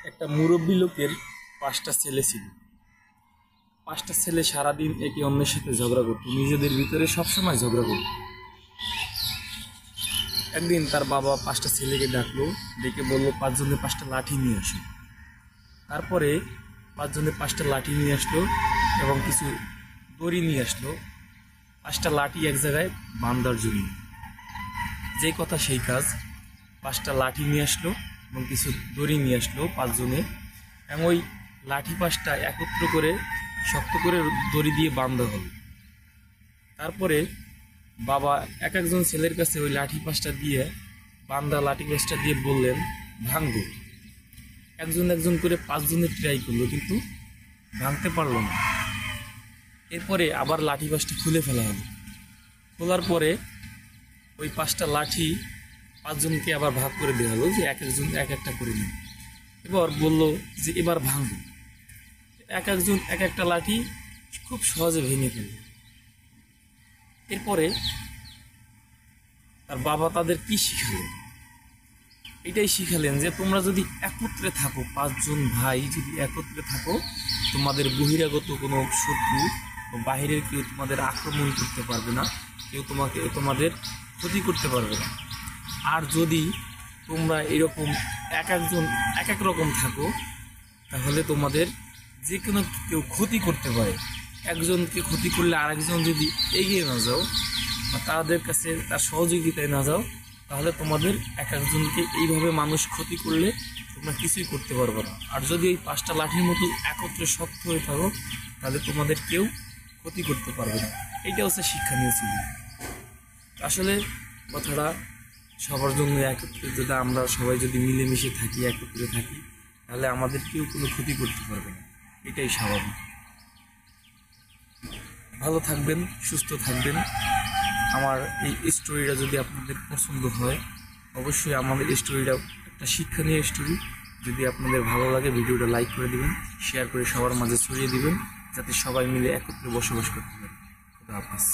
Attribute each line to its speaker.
Speaker 1: একটা মুরব্বী লোকের ৫টা ছেলে ছিল। ৫টা ছেলে সারাদিন একে অন্যের সাথে ঝগড়া করত, নিজেদের ভিতরে সবসময় ঝগড়া করত। একদিন তার বাবা ৫টা ছেলেকে ডাকলো, ডেকে বললো ৫ জনে ৫টা লাঠি নিয়ে আসো। তারপরে ৫ জনে ৫টা লাঠি নিয়ে আসলো এবং কিছু দড়ি নিয়ে আসলো, ৫টা লাঠি এক জায়গায় বাঁধার জন্য। যে কথা সেই কাজ, ৫টা লাঠি নিয়ে আসলো এবং কিছু দড়ি নিয়ে আসলো ৫ জনে, এবং ওই লাঠি ৫টা একত্র করে শক্ত করে দড়ি দিয়ে বাঁধা হলো। তারপরে বাবা এক একজন ছেলের কাছে ওই লাঠি ৫টা দিয়ে বাঁধা লাঠি ৫টা দিয়ে বললেন ভাঙবো। একজন একজন করে ৫ জনে ট্রাই করলো, কিন্তু ভাঙতে পারলো না। এরপরে আবার লাঠি ৫টা খুলে ফেলা হলো। খোলার পরে ওই ৫টা লাঠি ৫ জনকে আবার ভাগ করে দেওয়া হলো, যে এক একজন এক একটা করে নিন। এবার বললো যে এবার ভাঙবো। এক একজন এক একটা লাঠি খুব সহজে ভেঙে ফেলল। এরপরে তার বাবা তাদের কি শিখালেন? এটাই শিখালেন যে তোমরা যদি একত্রে থাকো, ৫ জন ভাই যদি একত্রে থাকো, তোমাদের বহিরাগত কোনো শত্রু বা বাহিরের কেউ তোমাদের আক্রমণ করতে পারবে না, কেউ তোমাদের ক্ষতি করতে পারবে না। আর যদি তোমরা এরকম এক একজন এক এক রকম থাকো, তাহলে তোমাদের যে কোনো কেউ ক্ষতি করতে পারে। একজনকে ক্ষতি করলে আরেকজন যদি এগিয়ে না যাও বা তাদের কাছে তার সহযোগিতায় না যাও, তাহলে তোমাদের এক একজনকে এইভাবে মানুষ ক্ষতি করলে তোমরা কিছুই করতে পারবে না। আর যদি এই ৫টা লাঠির মতো একত্রে শক্ত হয়ে থাকো, তাহলে তোমাদের কেউ ক্ষতি করতে পারবে না। এইটা হচ্ছে শিক্ষণীয় ছিল। আসলে কথাটা সবার জন্য একত্রে, যদি আমরা সবাই যদি মিলেমিশে থাকি, একত্রে থাকি, তাহলে আমাদের কেউ কোনো ক্ষতি করতে পারবে না। এটাই স্বাভাবিক। ভালো থাকবেন, সুস্থ থাকবেন। আমার এই স্টোরিটা যদি আপনাদের পছন্দ হয়, অবশ্যই আমাদের স্টোরিটা একটা শিক্ষণীয় স্টোরি। যদি আপনাদের ভালো লাগে, ভিডিওটা লাইক করে দিবেন, শেয়ার করে সবার মাঝে ছড়িয়ে দিবেন, যাতে সবাই মিলে একত্রে বসবাস করতে পারে। খুদা হাফেজ।